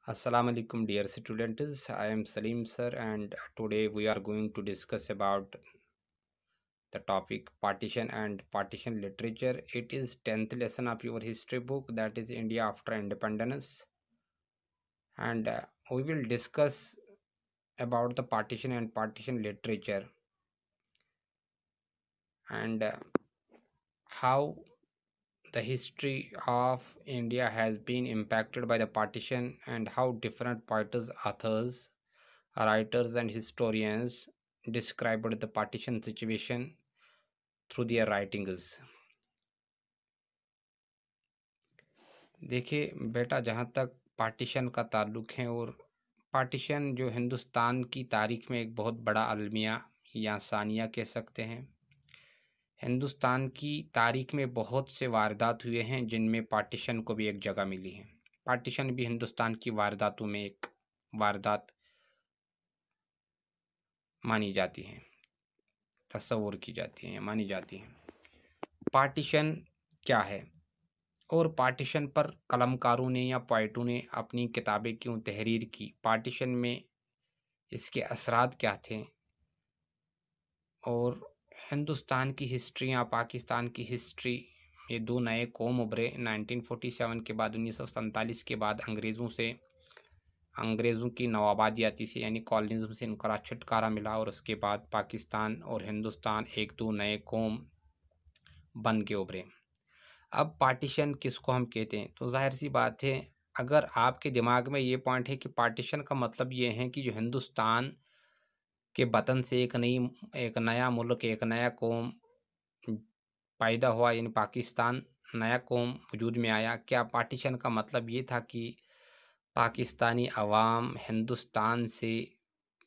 Assalamu alaikum dear students. I am Salim sir and today we are going to discuss about the topic partition and partition literature. It is 10th lesson of your history book, that is India after independence, and we will discuss about the partition and partition literature and how the history of India has been impacted by the partition and how different poets, authors, writers and historians described the partition situation through their writings. देखिए बेटा, जहाँ तक partition का ताल्लुक़ है और partition जो हिंदुस्तान की तारीख में एक बहुत बड़ा अलमिया या सानिया कह सकते हैं। हिंदुस्तान की तारीख में बहुत से वारदात हुए हैं जिनमें पार्टीशन को भी एक जगह मिली है। पार्टीशन भी हिंदुस्तान की वारदातों में एक वारदात मानी जाती है, तस्वुर की जाती है, मानी जाती है। पार्टीशन क्या है और पार्टीशन पर कलमकारों ने या पोइटों ने अपनी किताबें क्यों तहरीर की, पार्टीशन में इसके असरात क्या थे, और हिंदुस्तान की हिस्ट्री या पाकिस्तान की हिस्ट्री, ये दो नए कौम उभरे 1947 के बाद, 1947 के बाद अंग्रेज़ों की नवाबादियाती से यानी कॉलोनिज़म से इनका छुटकारा मिला और उसके बाद पाकिस्तान और हिंदुस्तान एक दो नए कौम बन के उभरे। अब पार्टीशन किसको हम कहते हैं, तो जाहिर सी बात है, अगर आपके दिमाग में ये पॉइंट है कि पार्टीशन का मतलब ये है कि जो हिंदुस्तान के वतन से एक नया मुल्क, एक नया कौम पैदा हुआ, यानी पाकिस्तान नया कौम वजूद में आया। क्या पार्टीशन का मतलब ये था कि पाकिस्तानी अवाम हिंदुस्तान से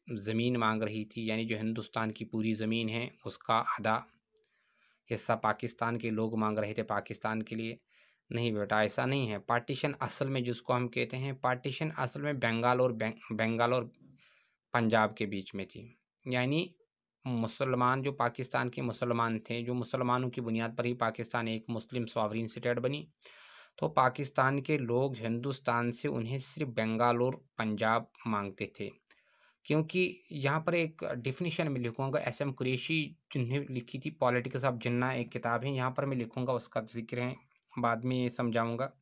ज़मीन मांग रही थी, यानी जो हिंदुस्तान की पूरी ज़मीन है उसका आधा हिस्सा पाकिस्तान के लोग मांग रहे थे पाकिस्तान के लिए? नहीं बेटा, ऐसा नहीं है। पार्टीशन असल में जिसको हम कहते हैं, पार्टीशन असल में बंगाल और पंजाब के बीच में थी। यानी मुसलमान, जो पाकिस्तान के मुसलमान थे, जो मुसलमानों की बुनियाद पर ही पाकिस्तान एक मुस्लिम सॉवरेन स्टेट बनी, तो पाकिस्तान के लोग हिंदुस्तान से उन्हें सिर्फ बंगाल और पंजाब मांगते थे। क्योंकि यहाँ पर एक डेफिनेशन में लिखूँगा, एस एम कुरैशी जिन्हें लिखी थी पॉलिटिक्स ऑफ जिन्ना, एक किताब है, यहाँ पर मैं लिखूँगा, उसका जिक्र है, बाद में ये समझाऊँगा।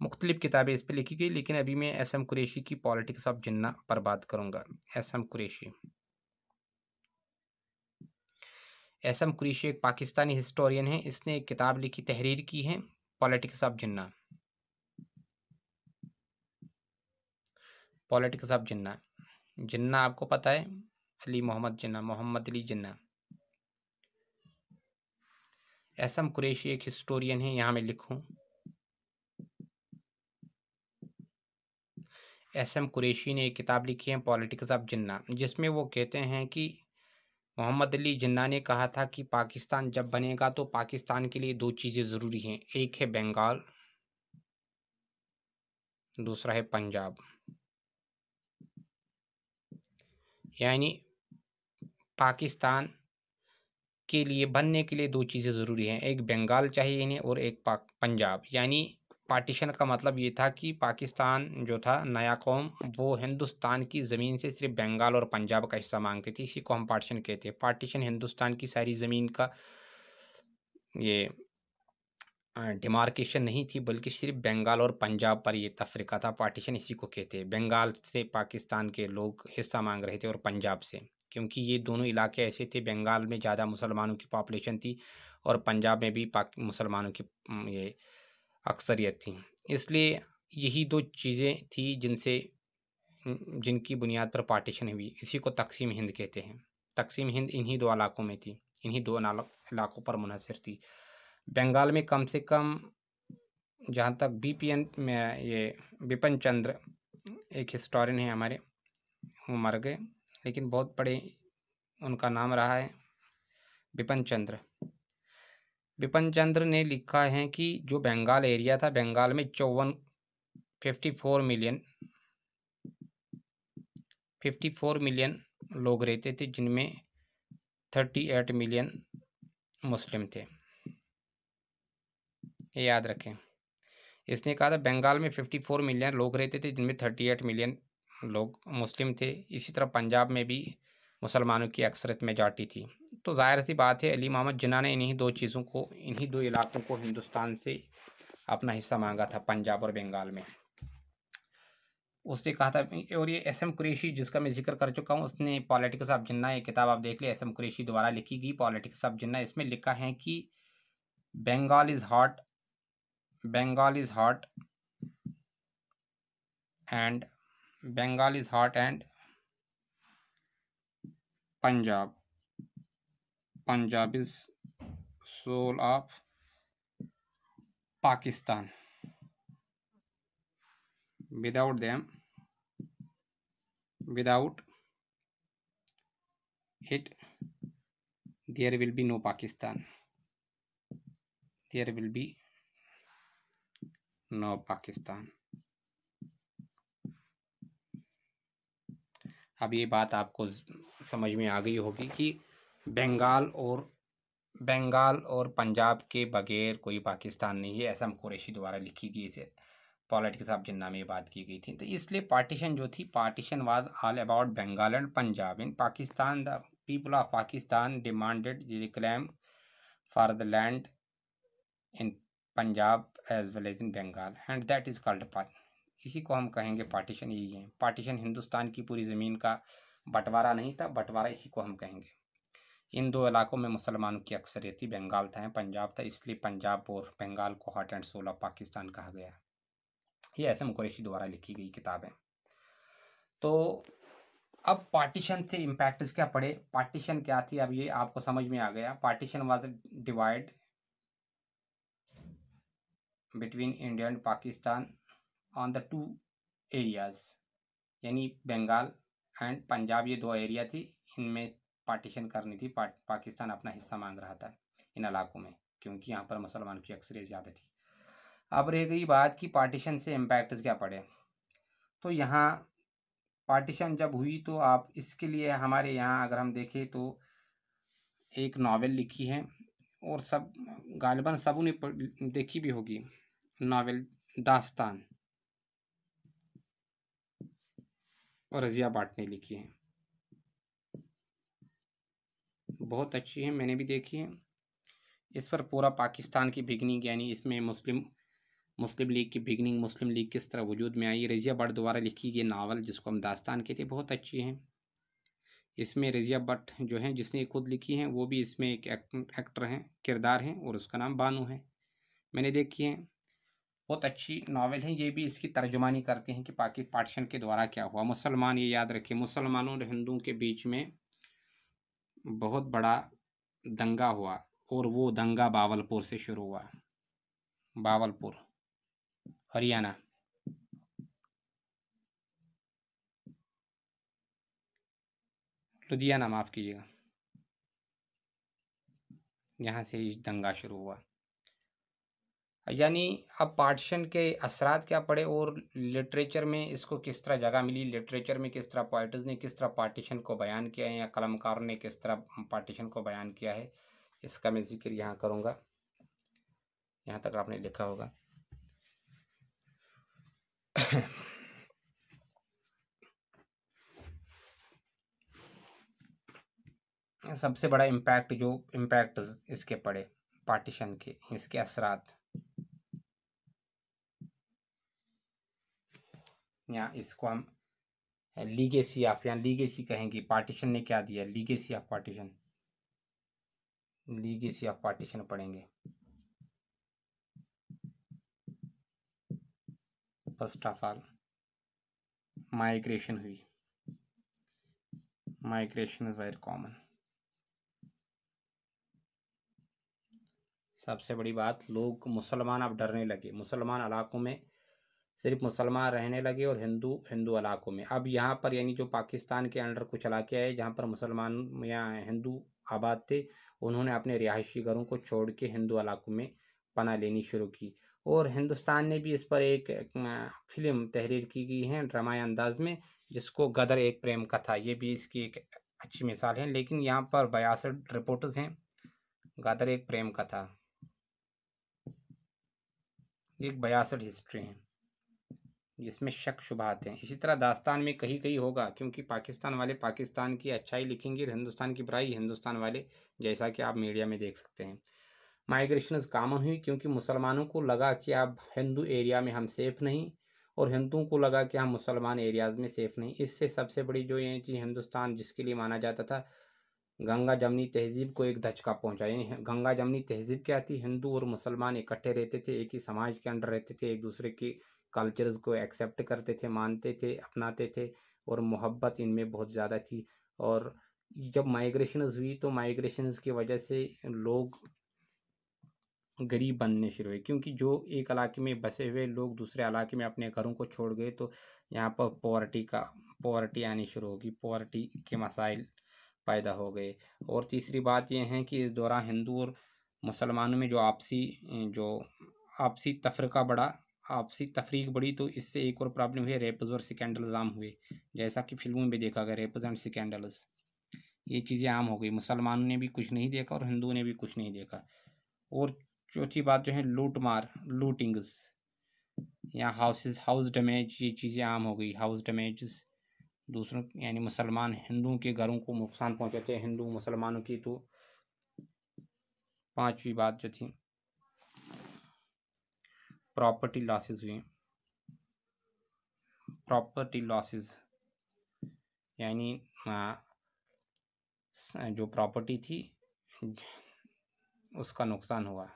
मुख्तलिफ किताबें इस पर लिखी गई, लेकिन अभी मैं एस एम कुरैशी की पॉलिटिक्स ऑफ जिन्ना पर बात करूँगा। एस एम कुरैशी एक पाकिस्तानी हिस्टोरियन है। इसने एक किताब लिखी, तहरीर की है, politics of Jinnah. Politics of Jinnah, Jinnah आपको पता है, अली मोहम्मद जिन्ना, मोहम्मद अली जिन्ना। एस एम कुरैशी एक हिस्टोरियन है, यहाँ मैं लिखूँ एस एम कुरैशी ने एक किताब लिखी है पॉलिटिक्स ऑफ जिन्ना, जिसमें वो कहते हैं कि मोहम्मद अली जिन्ना ने कहा था कि पाकिस्तान जब बनेगा तो पाकिस्तान के लिए दो चीज़ें ज़रूरी हैं, एक है बंगाल, दूसरा है पंजाब। यानी पाकिस्तान के लिए बनने के लिए दो चीज़ें ज़रूरी हैं, एक बंगाल चाहिए इन्हें और एक पंजाब। यानी पार्टीशन का मतलब ये था कि पाकिस्तान जो था नया कौम, वो हिंदुस्तान की ज़मीन से सिर्फ बंगाल और पंजाब का हिस्सा मांगती थी। इसी को हम पार्टीशन कहते हैं। पार्टीशन हिंदुस्तान की सारी ज़मीन का ये डिमार्केशन नहीं थी, बल्कि सिर्फ बंगाल और पंजाब पर ये तफरीका था। पार्टीशन इसी को कहते हैं। बंगाल से पाकिस्तान के लोग हिस्सा मांग रहे थे और पंजाब से, क्योंकि ये दोनों इलाके ऐसे थे, बंगाल में ज़्यादा मुसलमानों की पॉपुलेशन थी और पंजाब में भी मुसलमानों की ये अक्सरियत थी। इसलिए यही दो चीज़ें थी जिनकी बुनियाद पर पार्टीशन हुई। इसी को तकसीम हिंद कहते हैं। तकसीम हिंद इन्हीं दो इलाकों में थी, इन्हीं दो इलाकों पर मुनहसर थी। बंगाल में कम से कम, जहाँ तक बीपीएन में, ये बिपिन चंद्र एक हिस्टोरियन है हमारे, वो मर गए, लेकिन बहुत बड़े उनका नाम रहा है, बिपिन चंद्र। बिपिन चंद्र ने लिखा है कि जो बंगाल एरिया था, बंगाल में 54 मिलियन लोग रहते थे, जिनमें 38 मिलियन मुस्लिम थे। ये याद रखें। इसने कहा था बंगाल में 54 मिलियन लोग रहते थे, जिनमें 38 मिलियन लोग मुस्लिम थे। इसी तरह पंजाब में भी मुसलमानों की अक्सरियत मेजॉरिटी थी। तो ज़ाहिर सी बात है, अली मोहम्मद जिन्ना ने इन्हीं दो चीज़ों को, इन्हीं दो इलाकों को हिंदुस्तान से अपना हिस्सा मांगा था, पंजाब और बंगाल में। उसने कहा था, और ये एस एम कुरैशी जिसका मैं जिक्र कर चुका हूँ, उसने पॉलिटिक्स ऑफ जिन्ना, ये किताब आप देख ले, एस एम कुरैशी द्वारा लिखी गई पॉलिटिक्स ऑफ जिन्ना। इसमें लिखा है कि Bengal is hot, Bengal is hot and Bengal is hot and Punjab, Punjab is soul of Pakistan, without them, without it, there will be no Pakistan, there will be no Pakistan। अब ये बात आपको समझ में आ गई होगी कि बंगाल और पंजाब के बगैर कोई पाकिस्तान नहीं है, एस एम कुरैशी द्वारा लिखी गई से पॉलिटिक्स ऑफ जिन्ना में बात की गई थी। तो इसलिए पार्टीशन जो थी, partition was all about Bengal and Punjab. In Pakistan the people of Pakistan demanded the claim for the land in Punjab as well as in Bengal and that is called इसी को हम कहेंगे पार्टीशन। यही है पार्टीशन, हिंदुस्तान की पूरी ज़मीन का बंटवारा नहीं था, बंटवारा इसी को हम कहेंगे। इन दो इलाकों में मुसलमानों की अक्सरियत थी, बंगाल था, पंजाब था, इसलिए पंजाब और बंगाल को heart and soul of Pakistan कहा गया। ये एस एम कुरैशी द्वारा लिखी गई किताब है। तो अब पार्टीशन थे, इम्पैक्ट्स क्या पड़े, पार्टीशन क्या थी, अब ये आपको समझ में आ गया। Partition was divide between India and Pakistan on the two areas, यानी बंगाल एंड पंजाब, ये दो एरिया थी, इनमें पार्टीशन करनी थी। पाकिस्तान अपना हिस्सा मांग रहा था इन इलाकों में, क्योंकि यहाँ पर मुसलमान की अक्सरियत ज़्यादा थी। अब रह गई बात कि पार्टीशन से इम्पैक्ट्स क्या पड़े। तो यहाँ पार्टीशन जब हुई तो आप इसके लिए हमारे यहाँ अगर हम देखें तो एक नावल लिखी है, और सब गालिबन सबों ने देखी भी होगी, नावल दास्तान, और रज़िया भट्ट ने लिखी है, बहुत अच्छी है, मैंने भी देखी है। इस पर पूरा पाकिस्तान की बिगनिंग, यानी इसमें मुस्लिम लीग की बिगनिंग, मुस्लिम लीग किस तरह वजूद में आई, रज़िया भट्ट द्वारा लिखी गई नावल जिसको हम दास्तान कहते, बहुत अच्छी है। इसमें रज़िया भट्ट जो हैं, जिसने खुद लिखी हैं, वो भी इसमें एक एक्टर हैं, किरदार हैं, और उसका नाम बानू है। मैंने देखी है, बहुत अच्छी नावल है। ये भी इसकी तर्जुमानी करते हैं कि पार्टीशन के द्वारा क्या हुआ। मुसलमान, ये याद रखें, मुसलमानों और हिंदुओं के बीच में बहुत बड़ा दंगा हुआ, और वो दंगा बावलपुर से शुरू हुआ। बावलपुर, हरियाणा। लुधियाना, माफ़ कीजिएगा, यहाँ से ही दंगा शुरू हुआ। यानी अब पार्टीशन के असरात क्या पड़े, और लिटरेचर में इसको किस तरह जगह मिली, लिटरेचर में किस तरह पोइट्स ने किस तरह पार्टीशन को बयान किया है, या कलमकारों ने किस तरह पार्टीशन को बयान किया है, इसका मैं जिक्र यहाँ करूँगा। यहाँ तक आपने लिखा होगा। सबसे बड़ा इम्पैक्ट इसके पड़े, पार्टीशन के, इसके असरात, या इसको हम लीगेसी ऑफ, या लीगेसी कहेंगे। पार्टीशन ने क्या दिया, legacy of partition, legacy of partition पढ़ेंगे। फर्स्ट ऑफ ऑल, माइग्रेशन हुई, माइग्रेशन इज वेरी कॉमन। सबसे बड़ी बात, लोग मुसलमान अब डरने लगे, मुसलमान इलाकों में सिर्फ मुसलमान रहने लगे, और हिंदू इलाकों में। अब यहाँ पर यानी जो पाकिस्तान के अंडर कुछ इलाके आए जहाँ पर मुसलमान या हिंदू आबाद थे, उन्होंने अपने रिहायशी घरों को छोड़ के हिंदू इलाकों में पनाह लेनी शुरू की। और हिंदुस्तान ने भी इस पर एक फिल्म तहरीर की गई है ड्रामाई अंदाज में, जिसको गदर एक प्रेम कथा, ये भी इसकी एक अच्छी मिसाल है। लेकिन यहाँ पर 62 रिपोर्टर्स हैं, गदर एक प्रेम कथा, एक 62 हिस्ट्री है जिसमें शक शुबहात हैं। इसी तरह दास्तान में कहीं कहीं होगा, क्योंकि पाकिस्तान वाले पाकिस्तान की अच्छाई लिखेंगे और हिंदुस्तान की बुराई हिंदुस्तान वाले, जैसा कि आप मीडिया में देख सकते हैं। माइग्रेशंस कॉमन हुई क्योंकि मुसलमानों को लगा कि अब हिंदू एरिया में हम सेफ नहीं, और हिंदुओं को लगा कि हम मुसलमान एरियाज में सेफ नहीं। इससे सबसे बड़ी जो ये चीज़, हिंदुस्तान जिसके लिए माना जाता था, गंगा जमनी तहजीब को एक धचका पहुंचा। यानी गंगा जमनी तहजीब क्या थी? हिंदू और मुसलमान इकट्ठे रहते थे, एक ही समाज के अंडर रहते थे, एक दूसरे की कल्चर्स को एक्सेप्ट करते थे, मानते थे, अपनाते थे, और मोहब्बत इनमें बहुत ज़्यादा थी। और जब माइग्रेशंस हुई तो माइग्रेशंस की वजह से लोग गरीब बनने शुरू हुए, क्योंकि जो एक इलाके में बसे हुए लोग दूसरे इलाके में अपने घरों को छोड़ गए, तो यहाँ पर पॉवर्टी आनी शुरू होगी, पॉवर्टी के मसाइल पैदा हो गए। और तीसरी बात यह है कि इस दौरान हिंदू और मुसलमानों में जो आपसी तफरका बढ़ा, आपसी तफरीक बढ़ी, तो इससे एक और प्रॉब्लम हुई, रेप्स और स्कैंडल्स आम हुए। जैसा कि फिल्मों में देखा गया, रेप्स एंड स्कैंडल्स, ये चीज़ें आम हो गई। मुसलमानों ने भी कुछ नहीं देखा और हिंदुओं ने भी कुछ नहीं देखा। और चौथी बात जो है लूट मार, लूटिंग्स, या हाउस डैमेज, ये चीज़ें आम हो गई। हाउस डैमेज दूसरों, यानी मुसलमान हिंदुओं के घरों को नुकसान पहुंचाते हैं, हिंदू मुसलमानों की। तो पांचवी बात जो थी, प्रॉपर्टी लॉसेस हुई। प्रॉपर्टी लॉसेस यानी जो प्रॉपर्टी थी उसका नुकसान हुआ।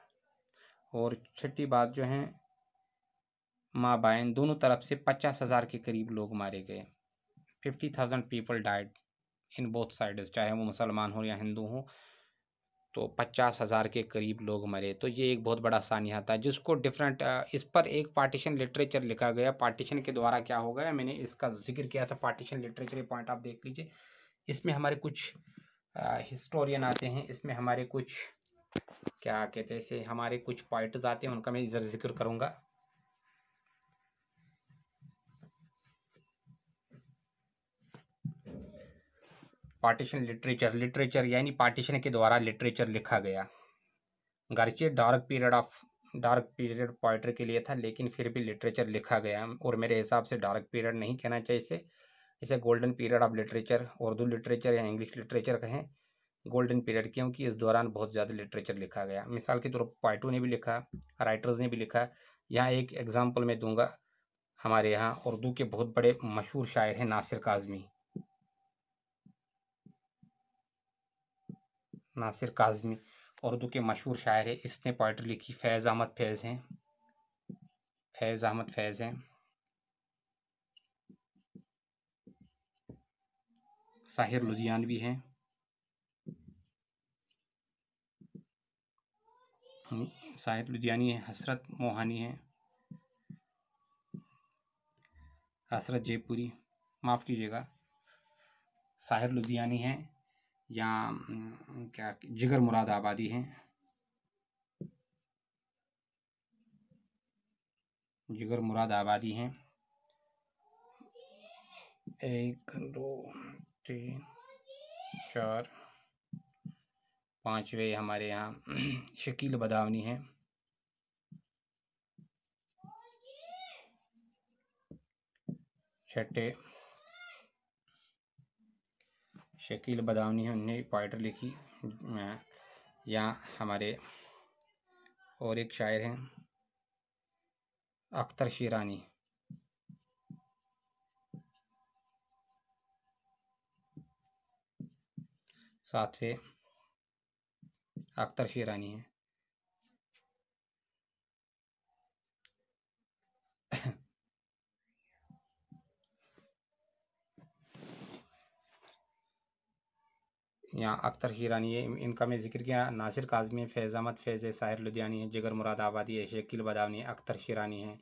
और छठी बात जो है, माँ बहन दोनों तरफ से 50,000 के करीब लोग मारे गए। 50,000 people died in both sides, चाहे वो मुसलमान हो या हिंदू हो, तो 50,000 के करीब लोग मरे। तो ये एक बहुत बड़ा सानिया था जिसको डिफरेंट, इस पर एक पार्टीशन लिटरेचर लिखा गया। पार्टीशन के द्वारा क्या हो गया, मैंने इसका जिक्र किया था, पार्टीशन लिटरेचर पॉइंट आप देख लीजिए। इसमें हमारे कुछ हिस्टोरियन आते हैं, इसमें हमारे कुछ क्या कहते हैं इसे, हमारे कुछ पोइट्स आते हैं, उनका मैं जिक्र करूँगा। पार्टीशन लिटरेचर यानी पार्टीशन के द्वारा लिटरेचर लिखा गया। गर्चे डार्क पीरियड पोइट्री के लिए था, लेकिन फिर भी लिटरेचर लिखा गया। और मेरे हिसाब से डार्क पीरियड नहीं कहना चाहिए इसे, इसे golden period of literature, Urdu literature या इंग्लिश लिटरेचर कहें, गोल्डन पीरियड, क्योंकि इस दौरान बहुत ज़्यादा लिटरेचर लिखा गया। मिसाल के तौर पर पोइटों ने भी लिखा, राइटर्स ने भी लिखा। यहाँ एक एग्जाम्पल मैं दूंगा, हमारे यहाँ उर्दू के बहुत बड़े मशहूर शायर हैं नासिर काज़मी। नासिर काज़मी उर्दू के मशहूर शायर है, इसने पोइट्री लिखी। फैज़ अहमद फैज़ हैं। साहिर लुधियानवी हैं। साहिर लुधियानी है। हसरत मोहानी है। हसरत जयपुरी, माफ़ कीजिएगा, साहिर लुधियानी हैं, या क्या जिगर मुराद आबादी हैं। जिगर मुराद आबादी हैं। 1 2 3 4 5वें हमारे यहाँ शकील बदावनी हैं। छठे शकील बदावनी है, उन्होंने पोइट्री लिखी। यहाँ हमारे और एक शायर हैं अख्तर शिरानी। 7वें अख्तर शिरानी हैं। यहाँ अख्तर हीरानी है, इनका मैं जिक्र किया। नासिर काज़मी है, फैज़ अहमद फैज़ है, साहिर लुधियानी है, जिगर मुराद आबादी है, शकील बदावनी है, अख्तर शीरानी है।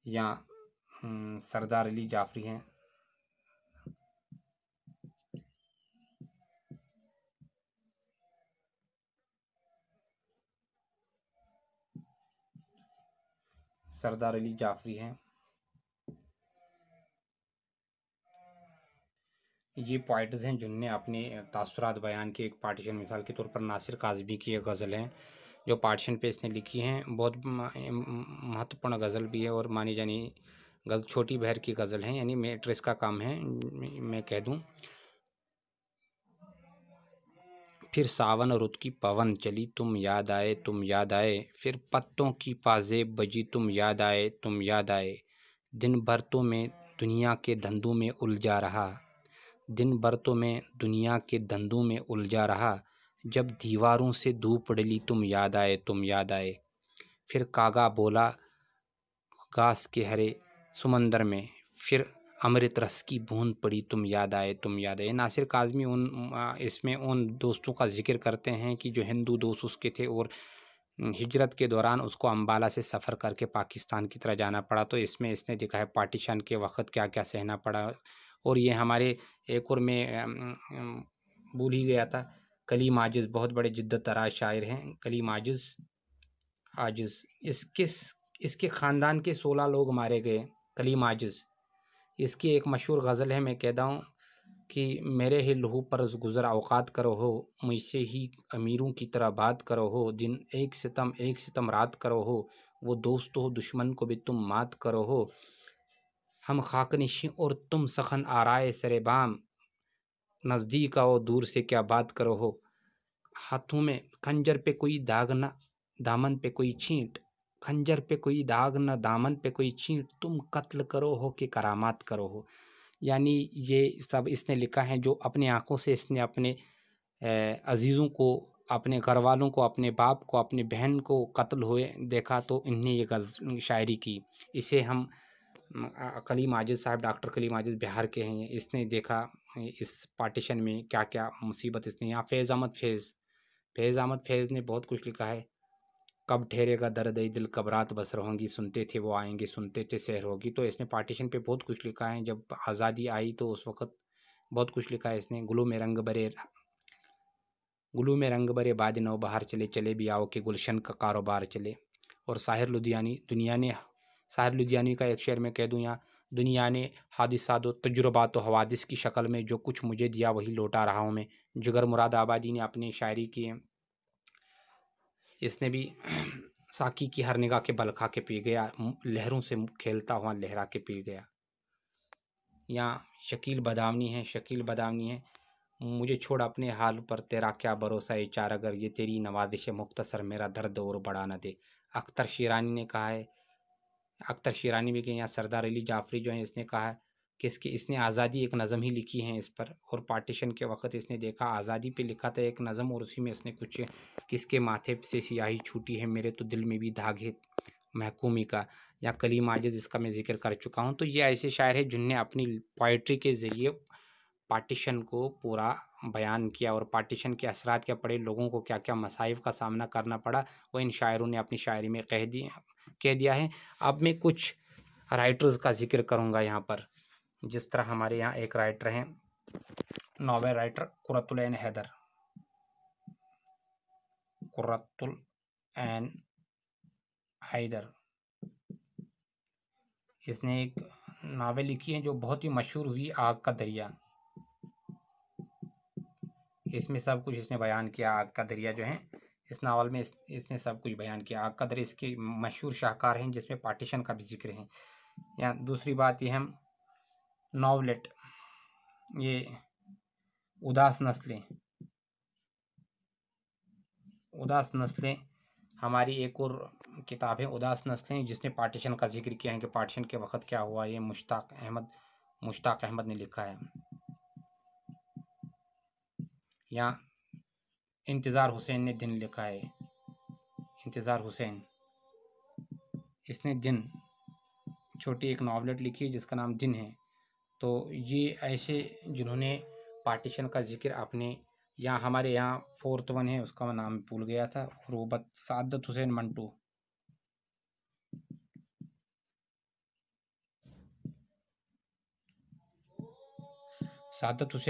यहाँ सरदार अली जाफरी हैं। सरदार अली जाफरी हैं। ये पोइट्स हैं जिनने अपने तासुरात बयान किए। एक पार्टीशन मिसाल के तौर पर नासिर काज़मी की एक गज़ल है जो पार्टीशन पे इसने लिखी हैं, बहुत महत्वपूर्ण गज़ल भी है और मानी जानी गज़ल, छोटी बहर की गज़ल है, यानी मेट्रेस का काम है। मैं कह दूं, फिर सावन रुत की पवन चली तुम याद आए, तुम याद आए, फिर पत्तों की पाजेब बजी तुम याद आए, तुम याद आए, दिन भर तो मैं दुनिया के धंधों में उलझा रहा, दिन भर तो मैं दुनिया के धंधों में उलझा रहा, जब दीवारों से धूप डली तुम याद आए, तुम याद आए, फिर कागा बोला घास के हरे समंदर में, फिर अमृत रस की बूंद पड़ी तुम याद आए, तुम याद आए। नासिर काज़मी इसमें उन दोस्तों का जिक्र करते हैं कि जो हिंदू दोस्त उसके थे और हिजरत के दौरान उसको अम्बाला से सफ़र करके पाकिस्तान की तरह जाना पड़ा। तो इसमें इसने दिखा है पार्टीशन के वक़्त क्या क्या सहना पड़ा। और ये हमारे एक और में भूल ही गया था, कलीम आजिज़ बहुत बड़े जिद्दत तराज शायर हैं। कलीम आजिज़ इसके ख़ानदान के 16 लोग मारे गए। कलीम आजिज़, इसकी एक मशहूर गज़ल है, मैं कहता हूँ कि मेरे ही लहू पर गुज़र औक़ात करो हो, मुझसे ही अमीरों की तरह बात करो हो, दिन एक सितम रात करो हो, वो दोस्त हो दुश्मन को भी तुम मात करो हो, हम खाकनिशी और तुम सखन आराए सरे बाम, नज़दीक आओ दूर से क्या बात करो हो, हाथों में खंजर पे कोई दाग न दामन पे कोई छींट, खंजर पे कोई दाग न दामन पे कोई छींट, तुम कत्ल करो हो कि करामात करो हो। यानी ये सब इसने लिखा है जो अपनी आँखों से इसने अपने अज़ीज़ों को, अपने घरवालों को, अपने बाप को, अपनी बहन को कत्ल हुए देखा तो इन्हें ये शायरी की। इसे हम कलीम आजिज़ साहब, डॉक्टर कलीम आजिज़ बिहार के हैं। इसने देखा इस पार्टीशन में क्या-क्या मुसीबत इसने यहाँ फैज़ अहमद फैज़ ने बहुत कुछ लिखा है। कब ठहरेगा दर्द ए दिल, कब रात बस रहूँगी, सुनते थे वो आएँगे, सुनते थे सहर होगी। तो इसने पार्टीशन पे बहुत कुछ लिखा है। जब आज़ादी आई तो उस वक़्त बहुत कुछ लिखा है इसने। गुलू में रंग भरे बाद नौबहार चले, चले भी आओ कि गुलशन का कारोबार चले। और शाहिर लुधियानी का एक शेर मैं कह दूँ यहाँ, दुनिया ने हादिसात व तजुर्बात व हवादिस की शक्ल में जो कुछ मुझे दिया वही लौटा रहा हूँ मैं। जिगर मुराद आबादी ने अपनी शायरी की है। इसने भी साकी की हर निगाह के बल खा के पी गया, लहरों से खेलता हुआ लहरा के पी गया। यहाँ शकील बदावनी है, मुझे छोड़ अपने हाल पर तेरा क्या भरोसा है चार, अगर ये तेरी नवाज़िश मुख्तसर मेरा दर्द और बढ़ा न दे। अख्तर शीरानी ने कहा है, अख्तर शीरानी भी कि यहाँ सरदार अली जाफरी जो है इसने कहा है कि इसने आज़ादी एक नज़म ही लिखी है इस पर। और पार्टीशन के वक़्त इसने देखा आज़ादी पे लिखा था एक नज़म और उसी में इसने कुछ, किसके माथे से सियाही छूटी है मेरे तो दिल में भी दाग है महकूमी का, या कलीम आजिज़ इसका मैं ज़िक्र कर चुका हूँ। तो ये ऐसे शायर हैं जिनने अपनी पोइट्री के ज़रिए पार्टीशन को पूरा बयान किया और पार्टीशन के असरात क्या पड़े, लोगों को क्या-क्या मसाइब का सामना करना पड़ा, वो इन शायरों ने अपनी शायरी में कह दिया है। अब मैं कुछ राइटर्स का ज़िक्र करूँगा यहाँ पर। जिस तरह हमारे यहाँ एक राइटर हैं, नॉवेल राइटर कुर्रतुल ऐन हैदर, इसने एक नावल लिखी है जो बहुत ही मशहूर हुई, आग का दरिया। इसमें सब कुछ इसने बयान किया। आग का दरिया जो है इस नावल में इसने सब कुछ बयान किया। आग का दरिया इसके मशहूर शाहकार हैं जिसमें पार्टीशन का भी जिक्र है। यहाँ दूसरी बात ये हम नॉवलेट, ये उदास नस्लें हमारी एक और किताब है उदास नस्लें, जिसने पार्टीशन का जिक्र किया है कि पार्टीशन के वक़्त क्या हुआ। ये मुश्ताक अहमद ने लिखा है। यहाँ इंतज़ार हुसैन ने दिन लिखा है। इंतज़ार हुसैन, इसने दिन छोटी एक नॉवलेट लिखी है जिसका नाम दिन है। तो ये ऐसे जिन्होंने पार्टीशन का जिक्र अपने यहाँ, हमारे यहाँ फोर्थ वन है उसका मैं नाम भूल गया था, और वो सादत हुसैन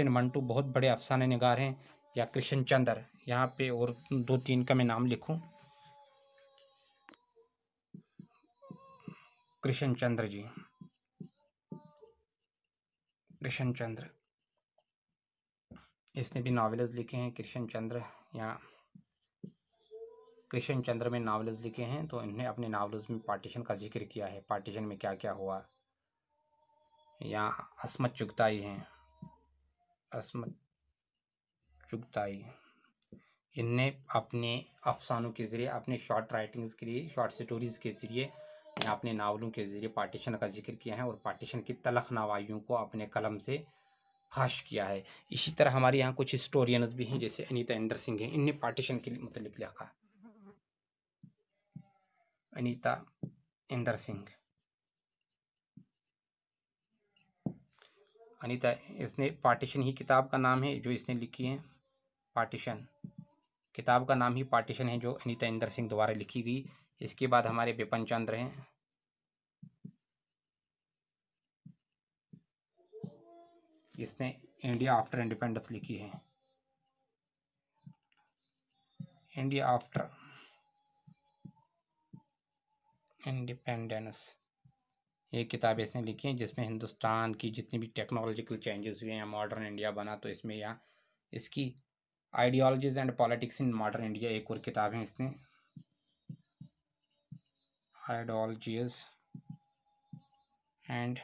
मंटू, बहुत बड़े अफसाने निगार हैं। या कृष्ण चंद्र, यहाँ पे और 2-3 का मैं नाम लिखूं, कृष्ण चंद्र, इसने भी नावल्स लिखे हैं, कृष्ण चंद्र या कृष्ण चंद्र में नावल्स लिखे हैं। तो इन्हें अपने नावल्स में पार्टीशन का जिक्र किया है, पार्टीशन में क्या क्या हुआ। या अस्मत चुगताई हैं, अस्मत चुगताई, इनने अपने अफसानों के ज़रिए, अपने शॉर्ट राइटिंग्स के लिए, शॉर्ट स्टोरीज़ के ज़रिए या अपने नावलों के ज़रिए पार्टीशन का जिक्र किया है और पार्टीशन की तलख नवाइयों को अपने कलम से फाश किया है। इसी तरह हमारे यहाँ कुछ हिस्टोरियंस भी हैं, जैसे अनीता इंदर सिंह हैं, इनने पार्टीशन के मुतल्लिक़ लिखा। अनीता इंदर सिंह, अनीता, इसने पार्टीशन ही किताब का नाम है जो इसने लिखी है। पार्टीशन किताब का नाम ही पार्टीशन है जो अनीता इंदर सिंह द्वारा लिखी गई। इसके बाद हमारे बिपिन चंद्र हैं, इसने इंडिया आफ्टर इंडिपेंडेंस लिखी है। इंडिया आफ्टर इंडिपेंडेंस, ये किताब इसने लिखी है जिसमें हिंदुस्तान की जितनी भी टेक्नोलॉजिकल चेंजेस हुए हैं, मॉडर्न इंडिया बना, तो इसमें यहाँ इसकी ideologies and politics in modern India एक और किताब है इसने, ideologies and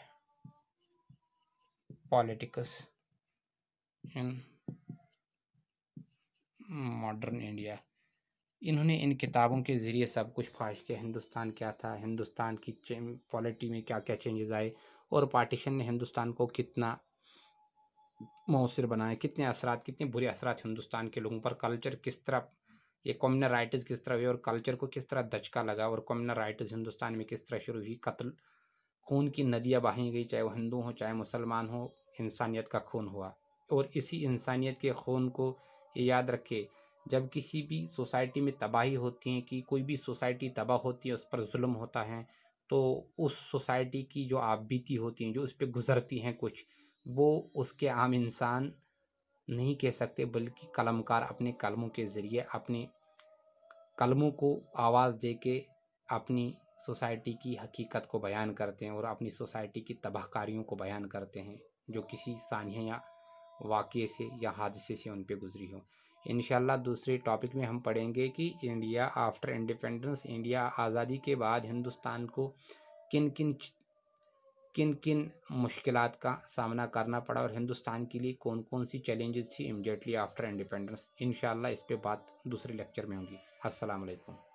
politics in modern India. इन्होंने इन किताबों के ज़रिए सब कुछ फाश किया, हिंदुस्तान क्या था, हिंदुस्तान की पॉलिटी में क्या क्या चेंजेस आए और पार्टीशन ने हिंदुस्तान को कितना मौसर बनाए, कितने असरात, कितने बुरे असरात हिंदुस्तान के लोगों पर, कल्चर किस तरह, ये कम्युनल राइट्स किस तरह हुए और कल्चर को किस तरह दचका लगा और कम्युनल राइट्स हिंदुस्तान में किस तरह शुरू हुई, कत्ल, खून की नदियाँ बहाई गई, चाहे वो हिंदू हो चाहे मुसलमान हो, इंसानियत का खून हुआ। और इसी इंसानियत के खून को ये याद रखे, जब किसी भी सोसाइटी में तबाही होती है, कि कोई भी सोसाइटी तबाह होती है, उस पर जुल्म होता है, तो उस सोसाइटी की जो आप बीती होती हैं, जो उस पर गुजरती हैं कुछ, वो उसके आम इंसान नहीं कह सकते, बल्कि कलमकार अपने कलमों के ज़रिए, अपने कलमों को आवाज़ दे के अपनी सोसाइटी की हकीकत को बयान करते हैं और अपनी सोसाइटी की तबाहकारियों को बयान करते हैं, जो किसी सानिया या वाक़ये से या हादसे से उन पे गुजरी हो। इंशाल्लाह दूसरे टॉपिक में हम पढ़ेंगे कि इंडिया आफ्टर इंडिपेंडेंस, इंडिया आज़ादी के बाद हिंदुस्तान को किन किन किन किन मुश्किलात का सामना करना पड़ा और हिंदुस्तान के लिए कौन कौन सी चैलेंजेस थी इमीडिएटली आफ्टर इंडिपेंडेंस। इंशाल्लाह इस पे बात दूसरे लेक्चर में होगी। अस्सलाम वालेकुम।